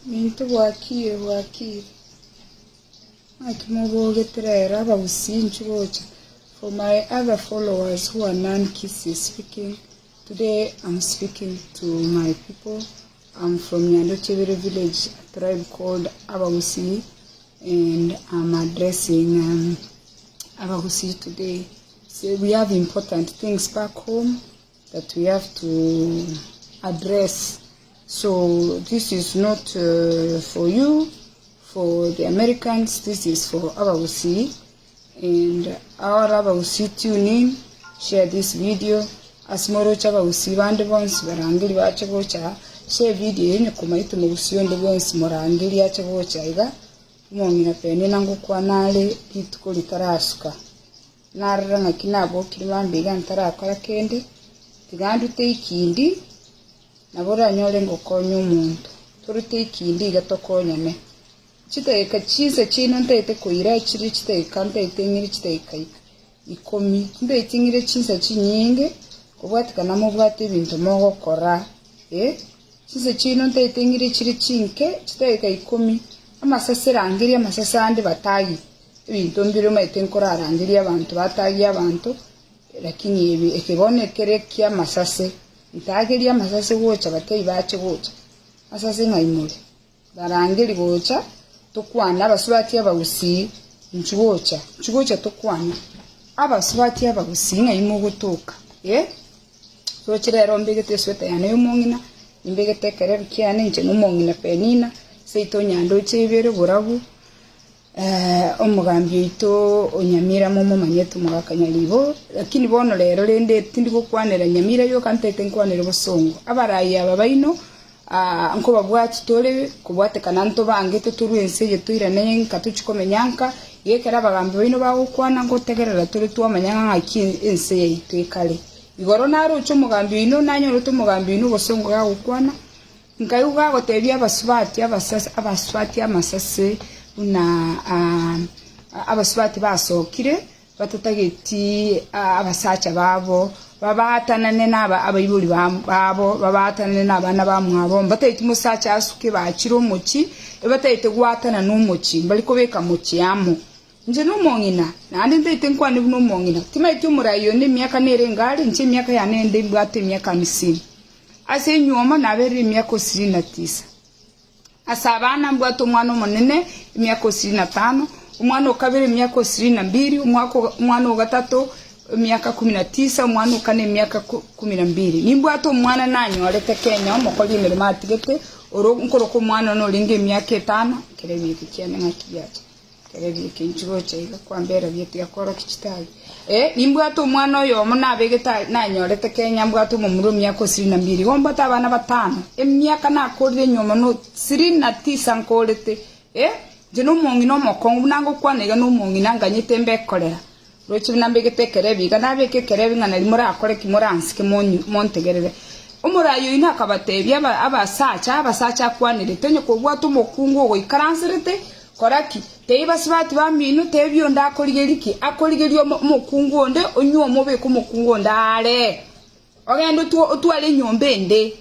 Mintu wakire. Akimobogeterera abagusinchi Gocha. For my other followers who are non-Kisi speaking, today I'm speaking to my people. I'm from Nyandochevere village, a tribe called Abagusi, and I'm addressing Abagusi today. So we have important things back home that we have to address. So this is not for you, for the Americans, this is for Abagusi. And our Abagusi tune in, share this video. As moro Abagusi bande bonsi barangiri bacha Gocha, share video yenye kumaita Abagusi onde bonsi morangiri yacha Gocha iga. Mongina pene nangu kwa nale ituko litarasuka. Naranga kinabo kirimambe gantara akora kende. Tigandu te ikindi. Nabora nyole ngokonyo umuntu. Turute ikindi gatokonyane. Chiteka chiza chino ntete kuira chiri chiteka ntete ngiri chiteka ikomi. Ntete ngiri chiza chinyinge. Kubwatika namubwate ibintu mogo kora. Chiza chino ntete ngiri chiri chinke chiteka ikomi. Amasase rangiri amasase andi batagi. Ibintu mbiro maite nkora rangiri abantu batagi abantu. Lakini ibi ekibone kereki amasase. Itagiri amasase Gocha batei bache Gocha. Asase ngaimure. Barangiri Gocha tukwana abasubati Abagusi nchugocha. Nchugocha tukwana. Abasubati Abagusi ngaimu gutuka. So chirero mbegete sweta yana yumongina. Mbegete kerero kiane nche numongina penina. Seito Nyandochevere burabu. Omugambi ito onyamira momo manyetu mugakanyalibo. Lakini bono lero lende tindi gukwanira nyamira yo kantete nkwanira bosongo. Abarayi ababaino nko babwati tole kubwate kananto bangete turuense je tuirane nkatuchikomenyanka yekera abagambi baino bagukwana ngo tegerera tole tuamanyanga ngaki ense yitu ekale. Igoro naro ucho mugambi ino nanyoro to mugambi ino bosongo gagukwana. Nkayuga gotebya abasubati abasubati amasase una abasubati basokire batatageti abasacha babo babatanane naba abayibuli babo babatanane nabana bamwabo batayiti musacha asuke bakiro muki batayite gwatana n'umuki baliko beka muki yamo nje n'umongina nandi ndayite nkwani n'umongina timaiti umurayo ne myaka nerengari nje myaka yanende bwate myaka 50 ase nyoma nabere myaka 29 asabana mbwato mwana munene myaka 25 umwana ukabere myaka 22 umwana ugatatu myaka 19 umwana ukane myaka 12 nimbwato mwana nanyorete Kenya omukoli imirimo atigete oro nkoro ko mwana no linge myaka 5 kerebi kicyane ngakiyaje kerebi kinchigocha iga kwambera byetu yakoro kichitali nimbwato mwana oyo munabegeta nanyorete Kenya mbwato mu muri myaka 22 gombata abana batano emyaka nakorire nyoma no 29 nkolete je no mongino mokongu nango kwanega no mongina nganyite mbekorera rochi nambegete kerebi ganabeke kerebi ngana limura akore kimuranske montegerere umurayo ina kabatebya abasacha kwanire tenye ko bwato mokungu go ikaransirete koraki teibasibati baminu tebyo ndakoligeriki akoligerio mokungu onde onyo mobe ko mokungu ndale ogendo twale nyombende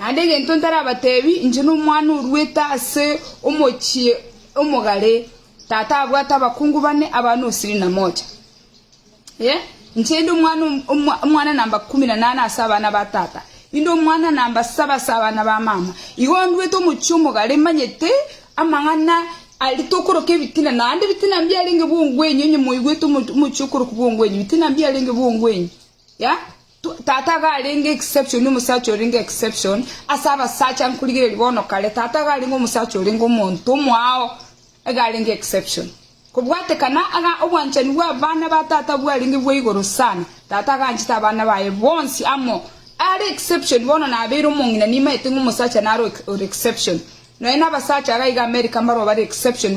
andege ntontara abatebi inje no mwana urweta ase omochie omugale tata abwata abakungu bane abantu 21 nchendo mwana namba 18 asabana batata indo mwana namba 7 asabana ba mama igondwe to muchumo gale manyete amangana alitokoro ke bitina nande bitina mbyalenge bungwenye nye moyigwe to muchukuru kubungwenye bitina mbyalenge bungwenye tata galenge exception umusacho ringe exception asaba sacha nkuligere libono kale tata galingo umusacho ringo muntu mwao galinge exception kubwate kana aga obwanchani bwa bana batata bwalinge bwigoro sana tata ganchita abana baye bonsi amo ari exception bono na abero mungina nima etingu umusacha naro exception no ina basacha aga America maro bari exception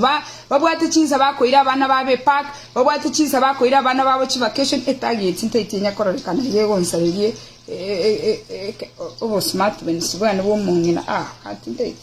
babwate chinza bakoira abana babe park babwate chinza bakoira abana babo chi vacation etagi etintitinya kororikana yego nsariye obo smart benisibwana bo mungina atintiti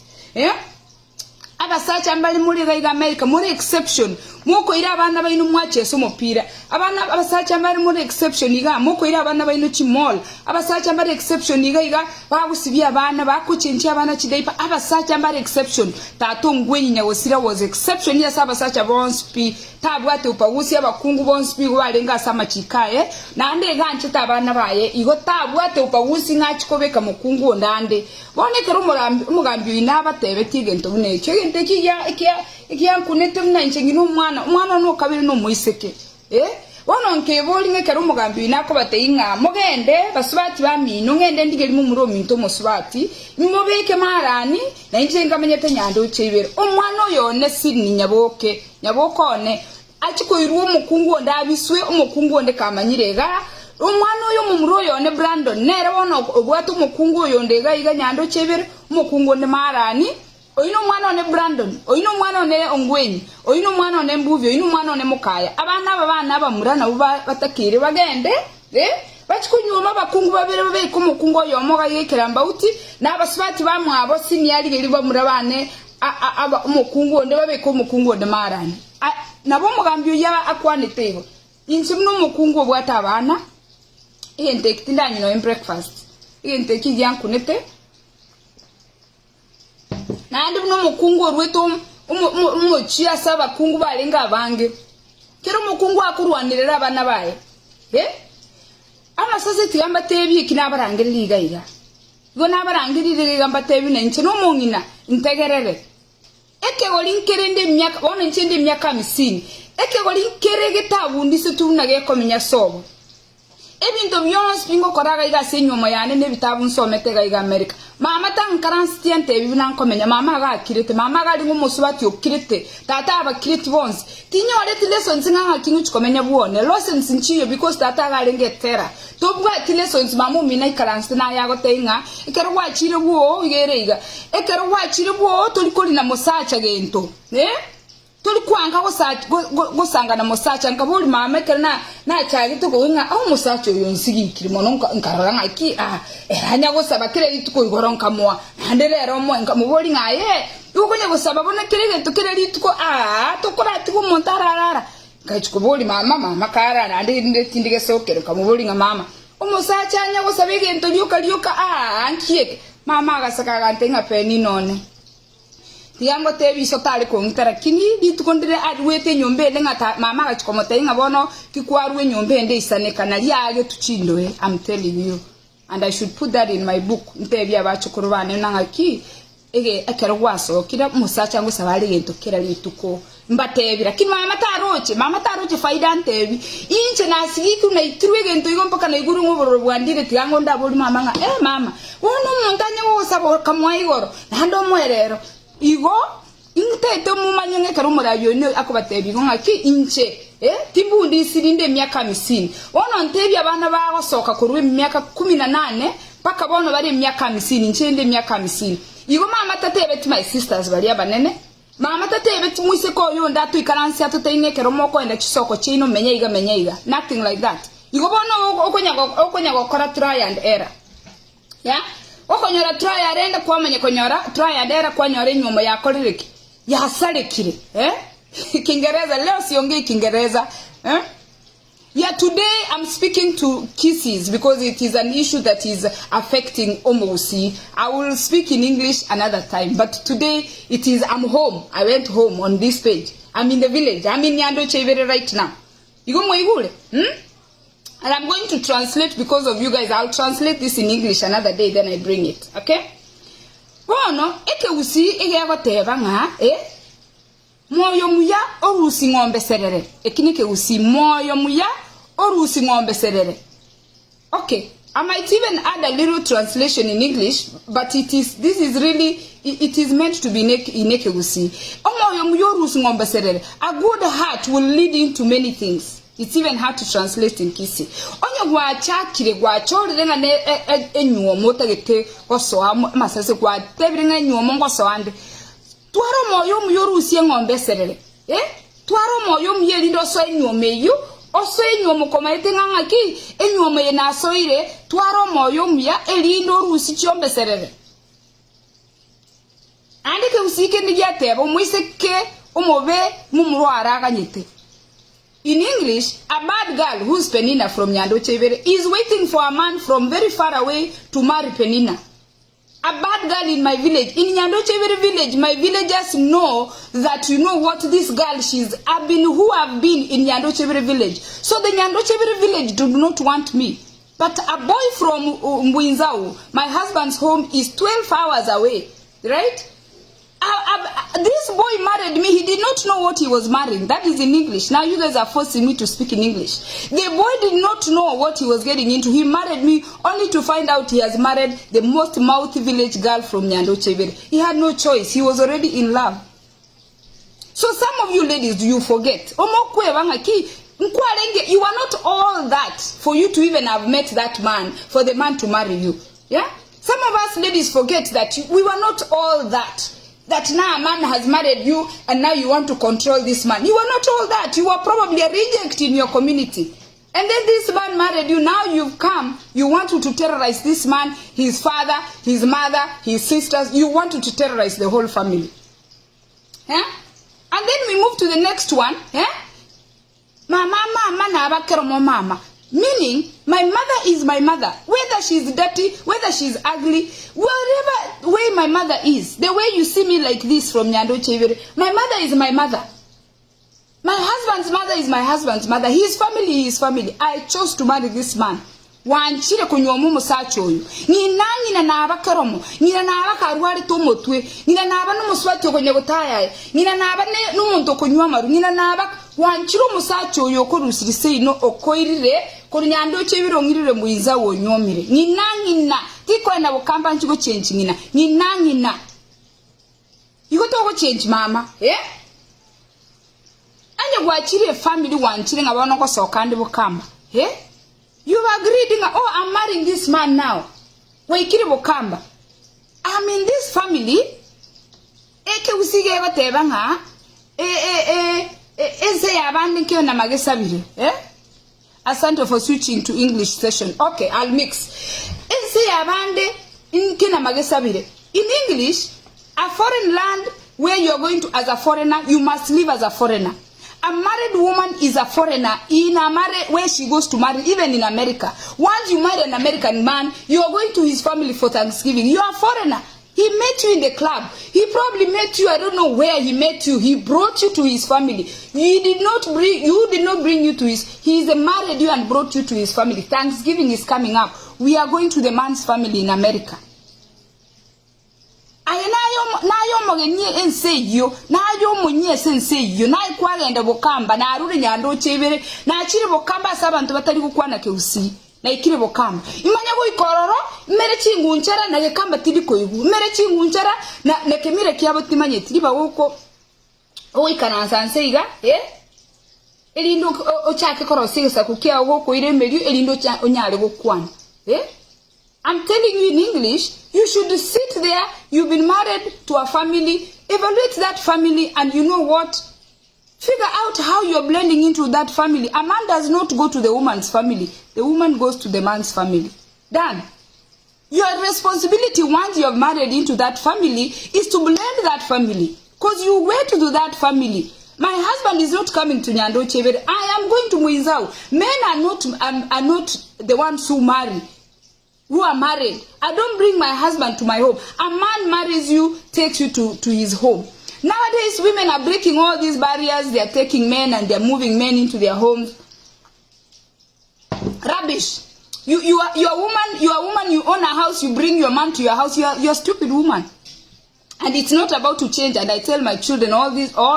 abasacha mbali muri ga America muri exception moko ira abana baino mwacheso mupira abana abasacha mbari muri exception iga moko ira abana baino chimol abasacha mbari exception iga bagusibya abana bakuchinchi abana chideipa abasacha mbari exception tato ngwenyi nyawosira was exception ya sabasacha bonspi tabwate upagusi abakungu bonspi barenga sama chikaye nande ganche tabana baye igo tabwate upagusi ngachikobeka mukungu ndande bonekera umugambi inaba tebe tigento bune chegente kiya kunete mna nchengino umwana no kabiri no muiseke wono nke bolinge kera umugambi inako bateinga mugende basubati bamino ngende ndigeri mu muro minto musubati nimubeke marani na njenga menyete nyando uchibere umwana yone sini nyabokone achikoirwo mukungu ndabiswe umukungu onde kamanyirega umwana uyo mu muro yone Brandon nere wono obwatu umukungu yondega iga nyando chebere umukungu onde marani oyino mwana one Brandon oyino mwana one Ongwenyi oyino mwana one Mbuvi oyino mwana one Mukaya abana bamurana batakire bagende bachikunyuma bakungu babere babeko mukungu yomoga yekeramba uti nabasubati bamwabo siniyali geli bamurabane umukungu onde babeko mukungu onde marani nabo mugambi ya akwanitego insimno mukungu obwata abana ente kitindanyi no breakfast ente kijyankunete nandi buno mukungu orweto umuchia saba kungu balenga bange kero mukungu akurwanirira abana baye Amasase tiyamba tebi kinabarangirira iga go nabarangirira gamba tebi nenche no mungina integerere eke golinkere ndi myaka bona nchende myaka 50 eke golinkere getabundi setuna gekomenya sobo ebinto byons bingo koraga iga senyoma yane ne bitabu nsomete iga America mama tankaranstiente bibina nkomenya mama ga kirete mama ga lingo musubati okirete tata abakirete bonse tinyore lessons nganga kingu chikomenya buone lessons nchiyo because tata ga lengetera tobwa lessons mamu mina ikaransti na yago tenga ikero wachire buo igereiga ekero wachire buo tolikoli na Yomosacha gento tulikwanga gosanga na Yomosacha nkabuli mama kerna na chali to goinga Yomosacha yonsigi kirimo nkarora ngaki eranya gosaba kireri tuko igoronka moa nderero mo nkamuboli ngaye ukonya gosaba bona kireri to kireri tuko tukora tuko montararara ngachikubuli mama kara nande tindige sokero nkamuboli nga mama Yomosacha anya gosaba gento lyoka ankieke mama gasaka gantenga peni none yango tebi sotale ko ngitara kini ditukondire adwete nyombe ngata mama ga Komotagete bono kikwarwe nyombe nde isane kanali yage tuchindoe I'm telling you and I should put that in my book ntebi abachukurubane nangaki ege akero waso kira Yomosacha ngo sabali gento kira lituko mbatebi lakini mama taroche faida ntebi inche nasigi kuna itirwe gento igo mpaka na iguru ngoboro bwandire tiyango ndaboli mama nga mama wono muntanya wo sabo kamwa igoro nando mwerero igo intete mumanyenge karumurayo ne akubatebi ngaki inche timbundi sirinde myaka 50 wono ntebi abana bagosoka kurwe myaka 18 paka bono bari myaka 50 nchende myaka 50 igo mama tatebe to my sisters bali abanene mama tatebe tumwise ko yo ndatu ikaransi atoteine keromoko enda chisoko chino menya iga nothing like that igo bono okonyago kora try and error okonyora try and Renda kwamanya konyora try and error kwanyore nyuma yakoririki yasarekire Kingereza leo siongei Kingereza today I'm speaking to kisses because it is an issue that is affecting Omosi. I will speak in English another time, but today it is I'm home. I went home on this page. I'm in the village. I'm in Nyando Chevere right now. You go moigule? And I'm going to translate because of you guys. I'll translate this in English another day, then I bring it. Okay? Bono, eke usi, ege agoteva nga, moyo muya, orusi ngombe serere. Ekinike usi, moyo muya, orusi ngombe serere. Okay. I might even add a little translation in English, but this is really, it is meant to be ineke usi. Moyo muya, orusi ngombe serere. A good heart will lead into many things. It's even hard to translate in Kisi. Onye gwachakire gwachore renga ne Yomosacha goso Amasase kwa tebrenga Yomosacha ande. Twaro moyo muyorusi ngombe serere. Twaro moyo myelindo so enyomeyo oso Komotagete ngaki enyome na soire twaro moyo mya elindo rusi chiombe serere. Ande ke usike ndigate bo muiseke Omobe mumurwara akanyete. In English, a bad girl who's Penina from Nyandochevere is waiting for a man from very far away to marry Penina. A bad girl in my village, in Nyandochevere village, my villagers know that you know what this girl who have been in Nyandochevere village. So the Nyandochevere village do not want me. But a boy from Mwinzao, my husband's home is 12 hours away, right? This boy married me. He did not know what he was marrying. That is in English. Now you guys are forcing me to speak in English. The boy did not know what he was getting into. He married me only to find out he has married the most mouthy village girl from Nyandochevere. He had no choice. He was already in love. So some of you ladies, do you forget? You are not all that for you to even have met that man, for the man to marry you. Yeah? Some of us ladies forget that we were not all that. That now a man has married you and now you want to control this man. You are not all that. You are probably a reject in your community. And then this man married you. Now you've come. You want to terrorize this man, his father, his mother, his sisters. You want to terrorize the whole family. Yeah? And then we move to the next one. Yeah? Mama. Meaning, my mother is my mother. Whether she's dirty, whether she's ugly, whatever way my mother is, the way you see me like this from Nyandochevere, my mother is my mother. My husband's mother is my husband's mother. His family is family. I chose to marry this man. Wanchire kunywa Yomosacha oyo. Nyina na abakaromo, nyina na abakarwari to motwe, nyina na aba numuswati okonye gutaya, nyina na aba n'umuntu kunywa maru, nyina na aba wanchire Yomosacha oyo ko rusirise ino okoirire ko Nyandochevere ngirire muyiza wonyomire. Nyina tiko na bukamba nchigo change nyina. Iko to go change mama, Anya gwachire family wanchire ngabana ko sokande bukamba, You agreed, oh, I'm marrying this man now. Waikiri bokamba. I'm in this family. Eke usige bateba nga. Eze yabande kyo na magesabire. Asante for switching to English session. Okay, I'll mix. Eze yabande nke na magesabire. In English, a foreign land where you're going to as a foreigner, you must live as a foreigner. A married woman is a foreigner in a marriage where she goes to marry, even in America. Once you marry an American man, you are going to his family for Thanksgiving. You are a foreigner. He met you in the club. He probably met you, I don't know where he met you. He brought you to his family. You did not bring you to his, he married you and brought you to his family. Thanksgiving is coming up. We are going to the man's family in America. Nayo mogenye enseyo nayo monye senseyo nayi kwagenda bokamba na aruri Nyandochevere na akiri bokamba sabantu batari gukwana keusi na ikire bokamba imanya go ikororo mere kingunchara na gekamba tidiko igu mere kingunchara na nekemire kyabo timanye tiriba woko oikanansa nseiga elindo ochake korosisa kukia woko iremeri elindo onyale gokwana I'm telling you in English, you should sit there, you've been married to a family, evaluate that family, and you know what? Figure out how you're blending into that family. A man does not go to the woman's family. The woman goes to the man's family. Done. Your responsibility once you're married into that family is to blend that family. Because you went to that family. My husband is not coming to Nyandochevere. I am going to Mwinzao. Men are not the ones who marry. Who are married. I don't bring my husband to my home. A man marries you, takes you to his home. Nowadays, women are breaking all these barriers. They are taking men and they are moving men into their homes. Rubbish. You are a woman, you own a house, you bring your man to your house, you're a stupid woman. And it's not about to change, and I tell my children all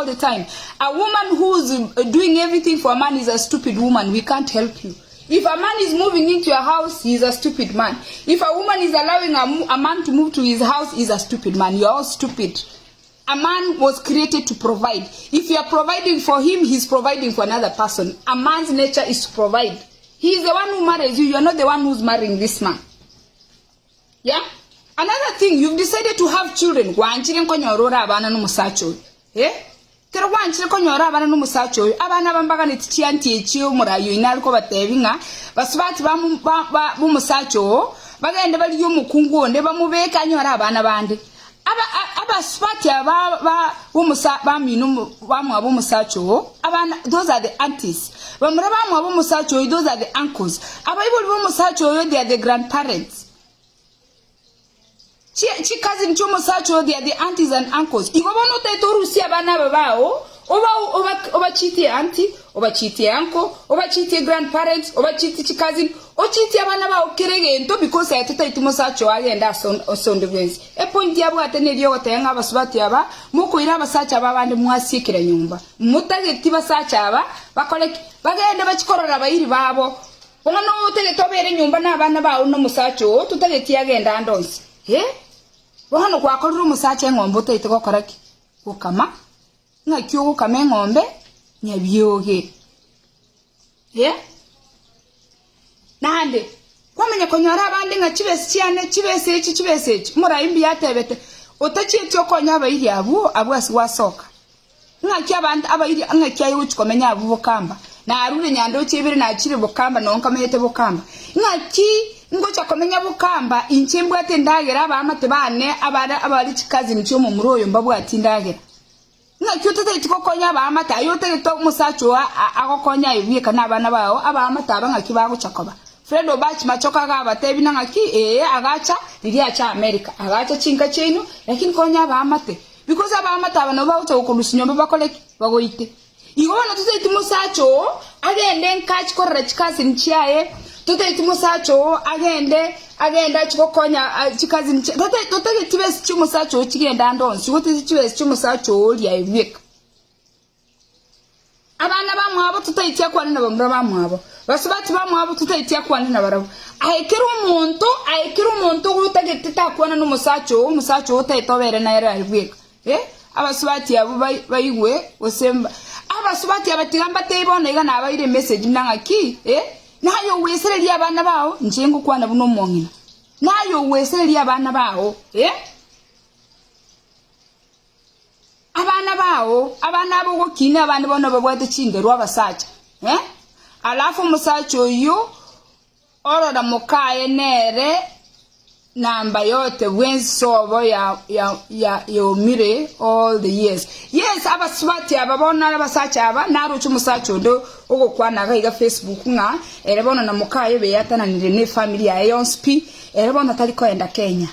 the time. A woman who's doing everything for a man is a stupid woman. We can't help you. If a man is moving into your house, he's a stupid man. If a woman is allowing a man to move to his house, he's a stupid man. You're all stupid. A man was created to provide. If you are providing for him, he's providing for another person. A man's nature is to provide. He is the one who marries you. You're not the one who's marrying this man. Yeah? Another thing, you've decided to have children. Kero wanchire konyora abana n'umusacha oyo abana bambaga netichianti echiyo murayo inaliko batebinga basubati bumusacha o bagende bali yo mukungu onde bamubeka nyora abana bande aba abaswati bamino bamwe ab'omusacho abana those are the aunties bamura bamwe ab'omusacho those are the uncles abayibuli b'omusacho they are the grandparents chi cousin cy'omusacho they are the aunties and uncles igobona utetorusi abana babao oba chiti auntie oba chiti uncle oba chiti grandparents oba chiti chi cousin o chiti abana ba okeregento because ayateta itumosacho agenda sonde bwenzi e point yabo ateneriyo gotenga abasubati aba mukuira abasacha babandi mwasikira nyumba mutageti basacha aba bakole bagenda bachikorora bayiri babo ono utege tobere nyumba n'abana bawo no musacho tutageti agenda ndonsi bono kwakorera umusacha engombe utete gokoraki gukama ngakyo gukama ngombe nyabyoge nande kwamenya konyora abandi nga chibese murayimbi yatebete utachityo konya abayiri abo asiwasoka ngakyo abandi abayiri ngakyo yuchikomenya abo bukamba na arure nyando chibire na chire bukamba nonka mete bukamba ngaki ngocha komenya bukamba inchembwa tendagera abamate bane abari chikazi nicyo mu muroyo mbabwati ndagera ngakyo tete tikokonya abamata yote to musacho akokonya ibika nabana bawo abamata abangaki baguchakoba Fredo bachi machoka ga batebi nangaki agacha lilia cha America agacha chinka chenu lakini konya abamate because abamata abana bawo ukulusinyombe bakoleki bagoite igobana tete musacho agende nkachi korra chikazi nchiaye tete musacho agenda chikokonya chikazi nchiaye tete tibesi chimusacho chigenda ndonsi wote tibesi chimusacho lya ibika abana bamwabo tutaitia kwana na bamura bamwabo basubati bamwabo tutaitia kwana na barabo ayekera umuntu gutageta kwana no musacho utaitobere na era ibika abasubati abo bayigwe osemba abasubati abatigamba tebona iga nabayire message nangaki nayo wesereri abana bawo njengo kwana buno mongina nayo wesereri abana bawo abana abo go Kina abandi bono babwate chindero abasacha alafu musacho yo orora mukaye nere namba yote wensobo ya Yomire all the years abaswati ababona abasacha aba naruchu musacho ndo ugo kwana ga Facebook nga erebona na mukaye be yatananire ne family ya Yonspi erebona taliko enda Kenya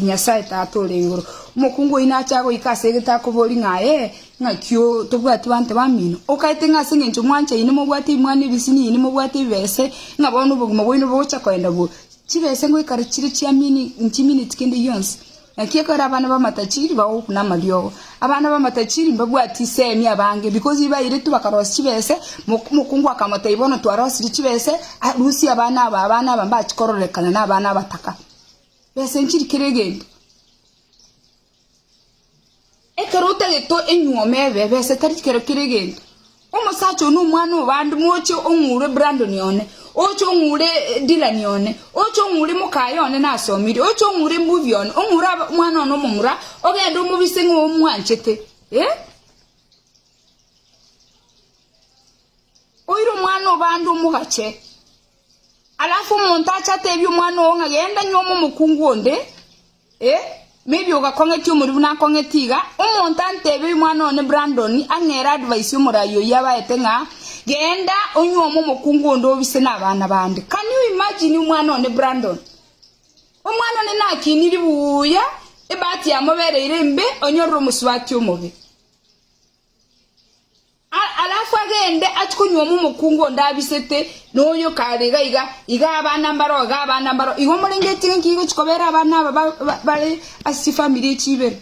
nyasaye tatole ngoro mukungu inachago ikase gitakubori ngaye ngakyo tobwati bante bamino okaite ngase ngenjo mwanche ine mubwati mwana bisini ine mubwati bese ngabona ubuguma bwino bocha kwenda bo chibese ngo ikarikire chiamini nchimini tikende yonse nakiyekora abana bamatachiri bawo kuna malyo abana bamatachiri mbabwati semi abange because iba ire tubakarosi chibese mukungu akamata ibono twarosi chibese rusi abana bamba chikororekana na abana bataka bese nchiri kiregende ekerote leto enyuomebe bese tarikero kiregende umusacho n'umwana ubandi mucho ongure Brandon yone ocho ngure Dylan yone ocho ngure mukayone nasomiri ocho ngure movie yone ongura mwana no mumura ogenda umubise ng'omwanchete oiro mwana ubandi umugache alafu montacha tebyo mwana onga genda nyomo mukungu onde maybe ugakongeti umuribu nakongetiga umuntantebe mwana one Brandon angera advice umurayo yabaete nga genda onyomo mukungu ndo bise nabana bande. Can you imagine umwana one Brandon umwana one nakiniri buya ebati amobere irembe onyorro muswati umubi alafu agende atkunyomo mukungu ndabisete noyo karega iga abana mbaro igo murengeti nkigo chikobera abana bale Efamiri chibere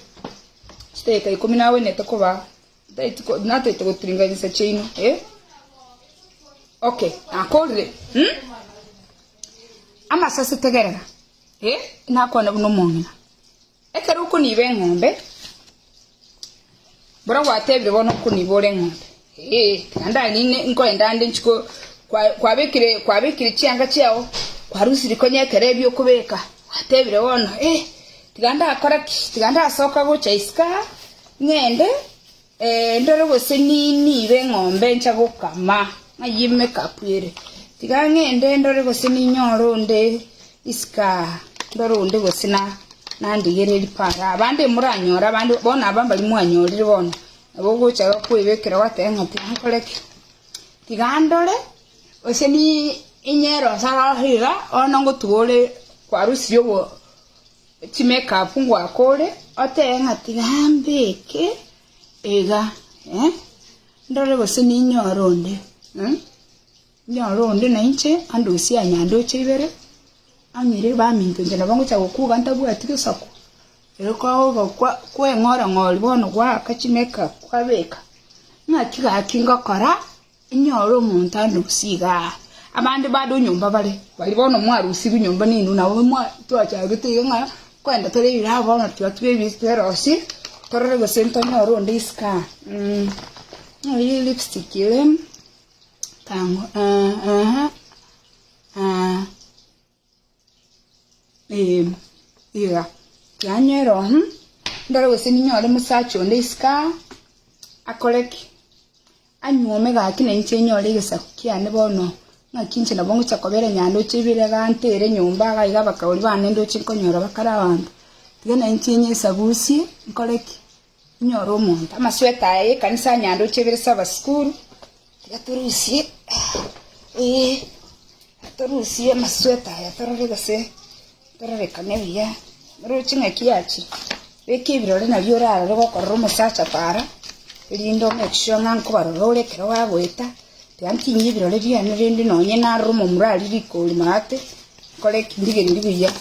steka ikomi nawe netakoba daitiko natete gutringanyisa chino okay akore Amasase tegerera nakona buno mongina ekero kunibe ngombe bora watebire bono kunibore ngombe anda nine nkoenda ande nchiko kwabekire chianga cyao kwarusiri konyekere byo kubeka watebire wono tiganda akora tiganda asoka Gocha iska ngende ndore bose ni be ngombe ncha gukama ayime kapwire tigangende ndore bose ni nyoronde iska ndore unde bose na nandigereri para abandi muranyora abandi bona abamba limwanyorire bona abo Gocha kwibekera watenga tiankoleke tigandole oseni inyero sarahira ona ngotugole kwa rusi yobo chimeka fungu akole otenga tigambeke ega ndole boseni nyoronde nyoronde nainche andosi anyando chibere anyire ba minto ngena bango cha gokuga ntabu atike sako eriko kwa ngora ngoli bono kwa kachimeka kwabeka ngakiga akinga kora inyoro umuntu andusiga abandi bado nyumba bali bono mwarusi nyumba ninu nawe mwa twacha gute nga kwenda tore ira bono twatwe bisterosi torre go sento nyoro ndiska iyi lipstick ile tango iya kyanyero ndara go seni nyoro musacho ndiska akoleki anyuome gaki na inche nyore gesakiane bono nakinche na bongo chakobere nyando chibire gantere nyumba gaiga bakawuli bane ndo chinkonyora bakara abantu tigana inche nye sabusi nkoleki nyoro omuntu amasweta ye kanisa nyando chibire saba skuru yaturusie aturusie masweta ya torregase torrekanebia ruchinga kiachi bekibirore na biorara rwo korro musacha para lindo mekishona nkubarore kero wagweta tantinyi birore byane rindi nonye na rumo murali bikoli mate kole kindige ndibuya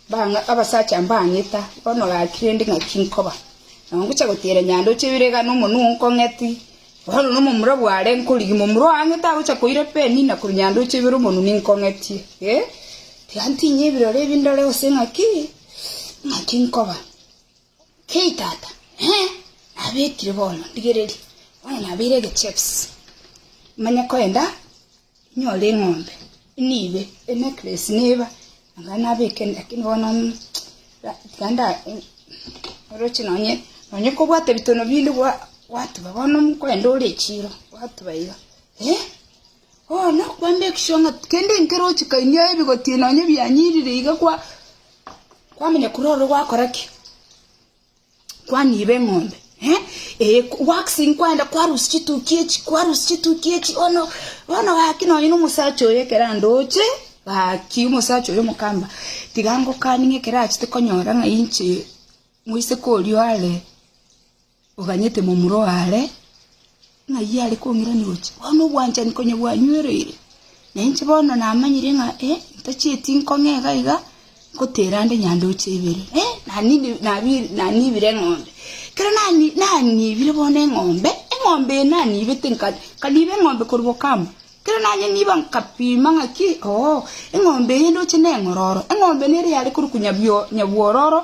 banga abasacha mbanyita bono bakirende ngakinkoba nangucha gutera nyando chibirega n'umuntu nkongeti bono no mumura bware nkuligi mumuro angita gucha koire peni na kunyando chibiro umuntu ninkongeti tantinyi birore bindole osenga ki ngakinkoba keitata abekire bono ndigereri wana nabirege chips manya kwenda nyole ngombe nibe necklace niba ngana beke lakini bono ganda rochi nonye ko bwate bitono bindi watu babona kwenda urechiro watu bayiga no kwambe kishonga kende nkerochi kainya ebigoti nonye byanyirire iga kwamenya kuroro gwakoraki kwanibe ngombe waxing kwenda kwarusi chitukieci ono hakino ino musacho yekera ndoche haki musacho yo mukamba tigango kaninge kera chitekonyora nga inche muise kolyo ale uganyete mumuro ale nga yale kongira niwochi ono bwanja nikonye bwanywerere na inche bono namanyire nga ntachieti nkongega iga koterande nyandoche ibere nani bire ngombe kera nani bire bone ngombe nani betenka kalibe ngombe korubokama kera nanye niba nkapima ngaki ngombe yendo chine ngororo ngombe nere yali kurukunya byo nyabororo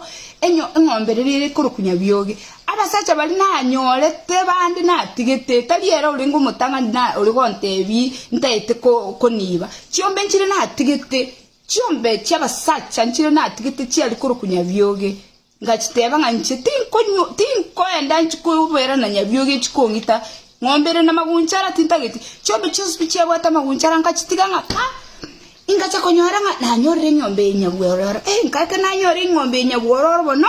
ngombe rere kurukunya byoge abasacha bali nanyolete bandi natigete taliera ulingo mutanga na uligontebi ntaite ko niba chiombe nchire natigete chiombe chabasacha nchire natigete chiali kurukunya byoge ngachiteba nganche tinko enda nchikubera na nyabyoge chikongita ngombere na magunchara tintageti chobe chospiche bwata magunchara ngachitiga ngaka ingacha konyora na nyore ngombe nyabwororo ngaka na nyore ngombe nyabwororo bono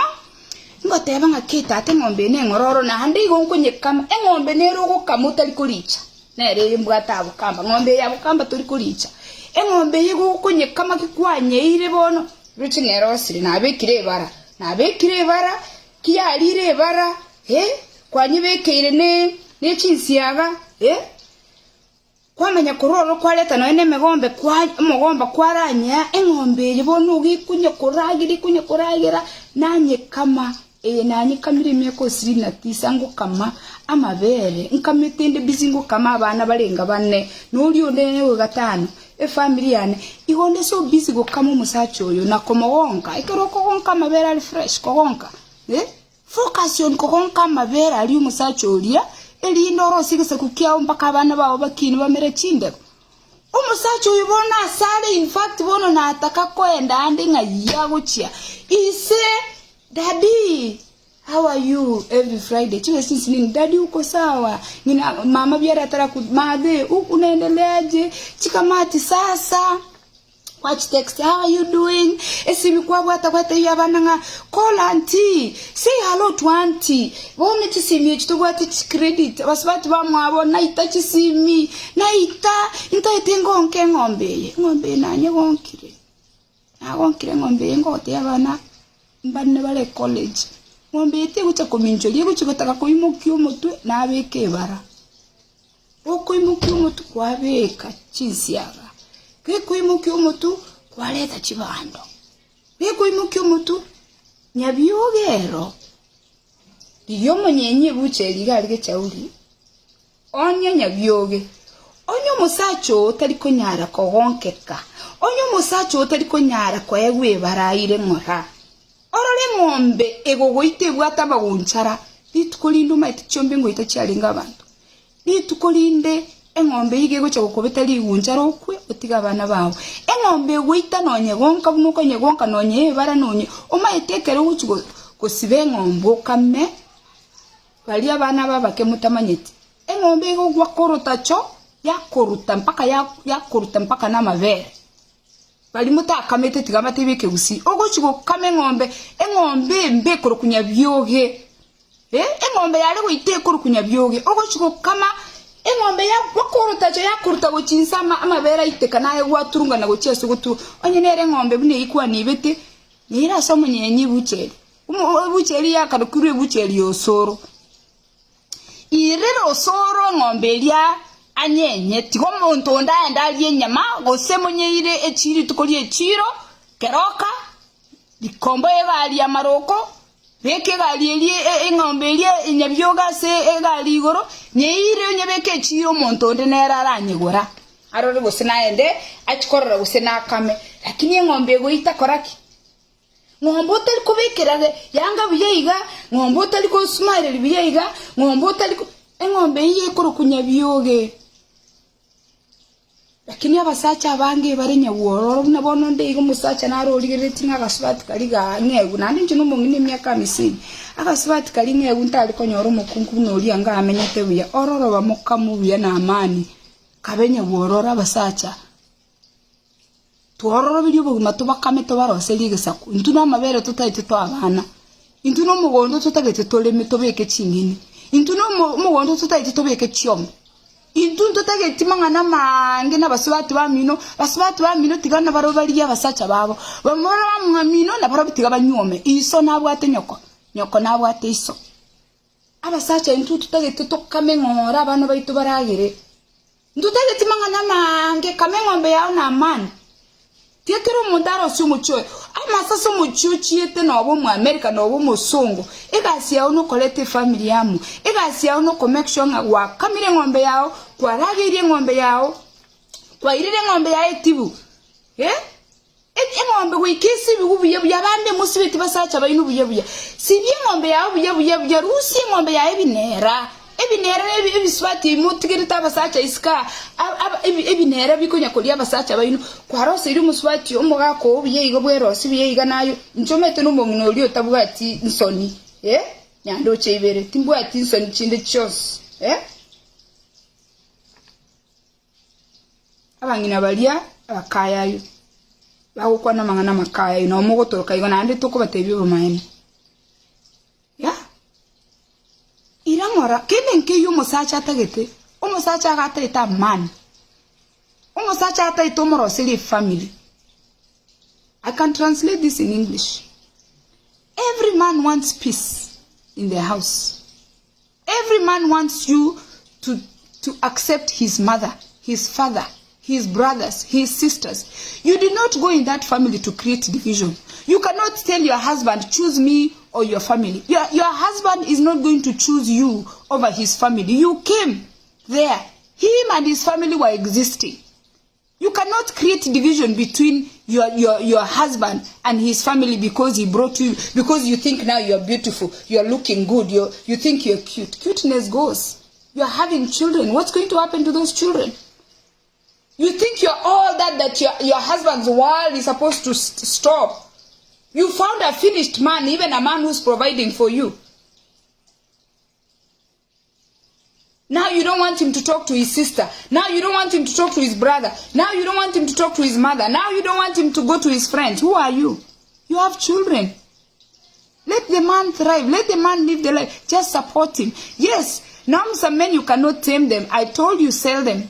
ngoteba ngakita ate ngombe ne ngororo na handi gonkonye kama ngombe ne rogo kamuta likolicha nere mbwata abukamba ngombe ya bukamba turi kulicha ngombe yigo konye kama kikwanye ire bono ruchi nero siri na bekire bara kiyalire bara kwanye bekeire ne chinsiaga kwamenya kororo kwaleta no ene megombe mugomba kwaranya engombe yibono ugikunye kuragira nanye kama nanye kamire meko siri na tisango kama amabere nkamitende bizingo kama abana barenga bane nuri onde gatano efamiri yane igonde so busy go kama musacho oyo na komonga ikoroko gonka mabere ali fresh kogonka focus on kogonka mabere ali musacho olia eli ndoro sigese kukia mpaka abana bawo bakini bamere chinde umusacho oyo bona sale in fact bono na ataka kwenda andi nga yaguchia ise daddy how are you every Friday chiwe sisi nini daddy uko sawa nina mama biara atara madhe unaendeleaje chikamati sasa Watch text, how are you doing? Esimi kwa bwata yabananga. Call auntie. Say hello to auntie. Wone chisimi chitubwati credit. Basibati bamwabo naita chisimi. Naita inta itengo nke ngombe. Ngombe nanye gonkire. Na gonkire ngombe ngote yabana. Mbanne bale college. Ngombe ite gucha kominjoli guchigotaka koimukyo mutwe na abeke bara. Okoimukyo mutwe kwabeka chinsiaga. Kwikuimuki umutu kwaleta chibando. Kwikuimuki umutu nyabyogero. Diyomo nyenye bucheri galige chauli. Onye nyabyoge. Onye musacho taliko nyara ko honkeka. Onye musacho taliko nyara ko egwe barayire ngora. Orole ngombe egogoite bwata bagunchara. Litukolindu maiti chombe ngoita chalinga abantu. Litukolinde engombe yige gocha gukobeta ligunjara okwe otiga abana bawo engombe gwita nonye gonka bunuko nye gonka nonye bara nonye omayetekere uchigo kosibe engombe kame bali abana babake mutamanyeti engombe go gwakoruta cho yakoruta mpaka na mavere bali mutakamete tigamate bike gusi ogochigo kame engombe mbe kurukunya byoge engombe yale goite kurukunya byoge ogochigo kama engombe ya yakuruta gochinsama amabera iteka naye gwaturunga na gocheso gutu onye nere ngombe bune ikwa nibete nira somo nyenyi bucheri bucheri yakarukure bucheri osoro irero osoro ngombe lya anyenye tigo muntu ndaenda lyenya gosemo nyeire echiri tukoli echiro keroka likombo egali ya maroko beke gali eli engombe eli nyabyoga se egali igoro nyeire nyebeke chiro montonde neraranye gora arore gusena ende achikorora gusena kame lakini engombe goita koraki ngombe otari kubekeraga yanga biyeiga ngombe otari ko smile biyeiga ngombe otari engombe iye koro kunyabyoge lakini abasacha bange barenya wororo nabono ndego musacha narorigere tinga gasubati kaliga ngegu nandi njuno mungine myaka 50 agasubati kali ngegu ntali konyoro mukungu nori anga amenyete buya ororo bamukamu buya na amani kabenya wororo abasacha tuororo biri buguma tubakame tobarose ligesaku intuno amabere tutaite to abana intuno mugondo tutagete toleme tobeke chingini intuno mugondo tutaite tobeke chiom intunto tageti mangana mange nabasubati bamino tigana baro bali abasacha babo bamora bamwamino nabaro bitiga banyome iso nabwate nyoko nabwate iso abasacha intunto tageti tokame ngora abana baito baragere intunto tageti mangana mange kame ngombe yao na amani tiekero mundaro sumucho Amasase mucho chiete no bo mu America no bo musongo egasi yao no kolete family yamu egasi yao no connection wa kamire ngombe yao kwa ragire ngombe yao kwa irire ngombe ya etibu ngombe wikisi bibuye byabande musibiti basacha bayinu buye sibye ngombe yao buye rusi ngombe ya ebinera ebiswati mutigirita abasacha iska ebinera bikonya koli abasacha bayinu kwarose iri muswati omugako obuyeyigo bwerose biyeyiga nayo njomete n'umuntu oli otabwati nsoni nyando chebere timbwati nsoni chinde chose abangina balia abakayayo bagukwana mangana makaya no mugotoroka igo nande tokubatebye bumayene irangora kenenke Yomosacha atagete Yomosacha agateta man Yomosacha ataito moroseli family. I can translate this in English. Every man wants peace in their house. Every man wants you to accept his mother, his father, his brothers, his sisters. You did not go in that family to create division. You cannot tell your husband, choose me or your family. Your husband is not going to choose you over his family. You came there. Him and his family were existing. You cannot create division between your husband and his family because he brought you, because you think now you're beautiful, you're looking good, you think you're cute. Cuteness goes. You're having children. What's going to happen to those children? You think you're all that your husband's world is supposed to stop. You found a finished man, even a man who's providing for you. Now you don't want him to talk to his sister. Now you don't want him to talk to his brother. Now you don't want him to talk to his mother. Now you don't want him to go to his friends. Who are you? You have children. Let the man thrive. Let the man live the life. Just support him. Yes, now some men you cannot tame them. I told you, sell them.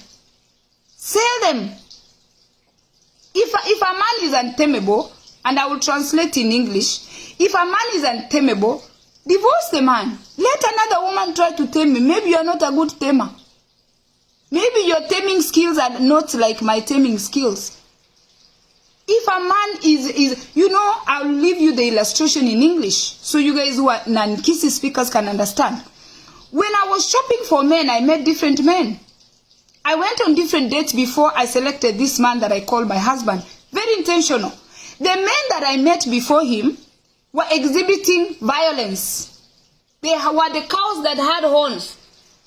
Sell them. If a man is untamable, and I will translate in English, if a man is untamable, divorce the man. Let another woman try to tame him. Maybe you are not a good tamer. Maybe your taming skills are not like my taming skills. If a man is, you know, I'll leave you the illustration in English so you guys who are non-Kisi speakers can understand. When I was shopping for men, I met different men. I went on different dates before I selected this man that I call my husband. Very intentional. The men that I met before him were exhibiting violence. They were the cows that had horns.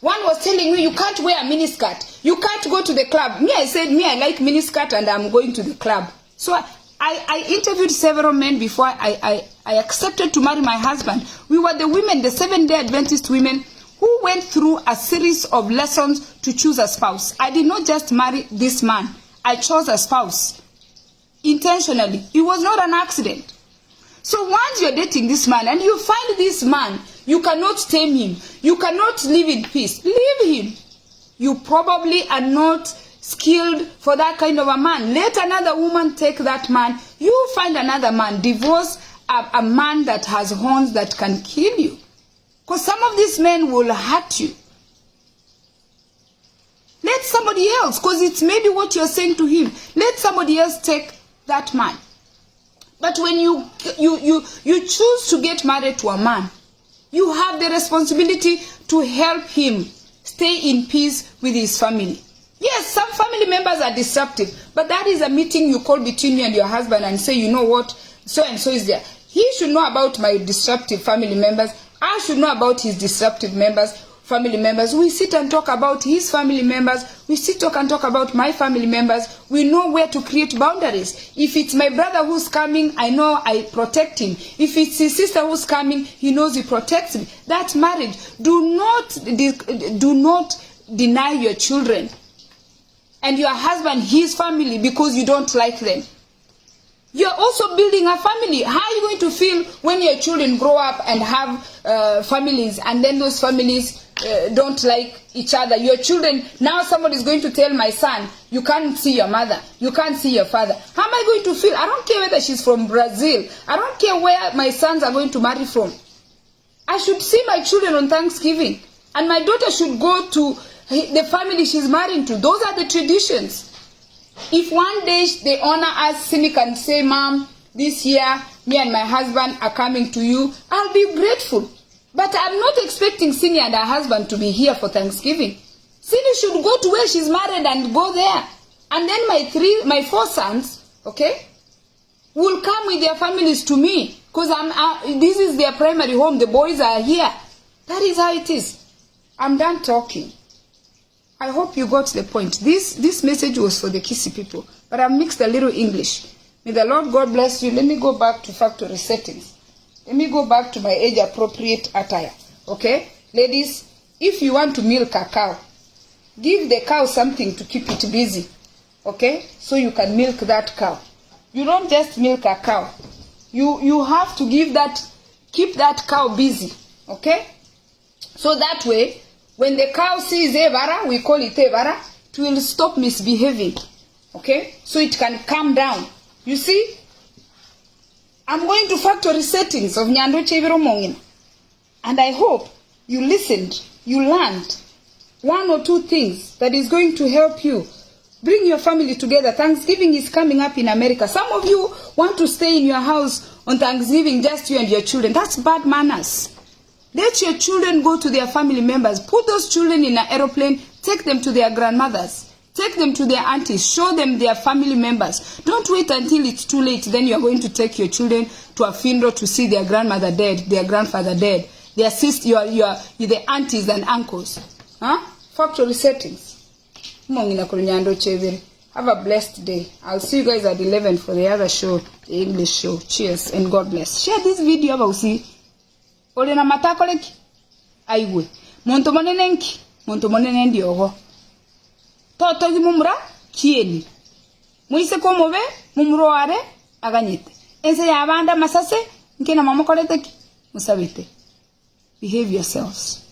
One was telling me, you can't wear a miniskirt. You can't go to the club. Me, I said, I like miniskirt and I'm going to the club. So I interviewed several men before I accepted to marry my husband. We were the women, the Seventh-day Adventist women, who went through a series of lessons to choose a spouse. I did not just marry this man. I chose a spouse. Intentionally. It was not an accident. So once you're dating this man and you find this man, you cannot tame him. You cannot live in peace. Leave him. You probably are not skilled for that kind of a man. Let another woman take that man. You find another man. Divorce a man that has horns that can kill you. Because some of these men will hurt you. Let somebody else, because it's maybe what you're saying to him. Let somebody else take that man. But when you choose to get married to a man, you have the responsibility to help him stay in peace with his family. Yes, some family members are disruptive, but that is a meeting you call between you and your husband and say, you know what, so and so is there. He should know about my disruptive family members. I should know about his disruptive family members. We sit and talk about his family members. We sit talk and talk about my family members. We know where to create boundaries. If it's my brother who's coming, I know I protect him. If it's his sister who's coming, he knows he protects me. That marriage. Do not deny your children and your husband his family because you don't like them. You're also building a family. How are you going to feel when your children grow up and have families and then those families don't like each other? Your children, now somebody is going to tell my son, you can't see your mother, you can't see your father. How am I going to feel? I don't care whether she's from Brazil. I don't care where my sons are going to marry from. I should see my children on Thanksgiving. And my daughter should go to the family she's married to. Those are the traditions. If one day they honor us, Cynic, and say, Mom, this year, me and my husband are coming to you, I'll be grateful. But I'm not expecting Cindy and her husband to be here for Thanksgiving. Cindy should go to where she's married and go there. And then my 4 sons, okay, will come with their families to me. Because this is their primary home. The boys are here. That is how it is. I'm done talking. I hope you got the point. This message was for the Kisi people, but I've mixed a little English. May the Lord God bless you. Let me go back to factory settings. Let me go back to my age-appropriate attire. Okay? Ladies, if you want to milk a cow, give the cow something to keep it busy. Okay? So you can milk that cow. You don't just milk a cow. You have to keep that cow busy. Okay? So that way, when the cow sees Evara, we call it Evara, it will stop misbehaving. Okay? So it can calm down. You see? I'm going to factory settings of Nyando Cheviro Mongina. And I hope you listened, you learned 1 or 2 things that is going to help you bring your family together. Thanksgiving is coming up in America. Some of you want to stay in your house on Thanksgiving, just you and your children. That's bad manners. Let your children go to their family members. Put those children in an aeroplane. Take them to their grandmothers. Take them to their aunties. Show them their family members. Don't wait until it's too late. Then you're going to take your children to a funeral to see their grandmother dead, their grandfather dead, their sister, the aunties and uncles. Huh? Factory settings. Have a blessed day. I'll see you guys at 11 for the other show, the English show. Cheers and God bless. Share this video about see. Ole na matakoleki. Aiwe. Monto monenenki. muntu monene ndiogo toto gimumura kieni muise ko mobe mumurware aganyete ense yabanda Amasase nkina mamukorete ki musabite behave yourselves.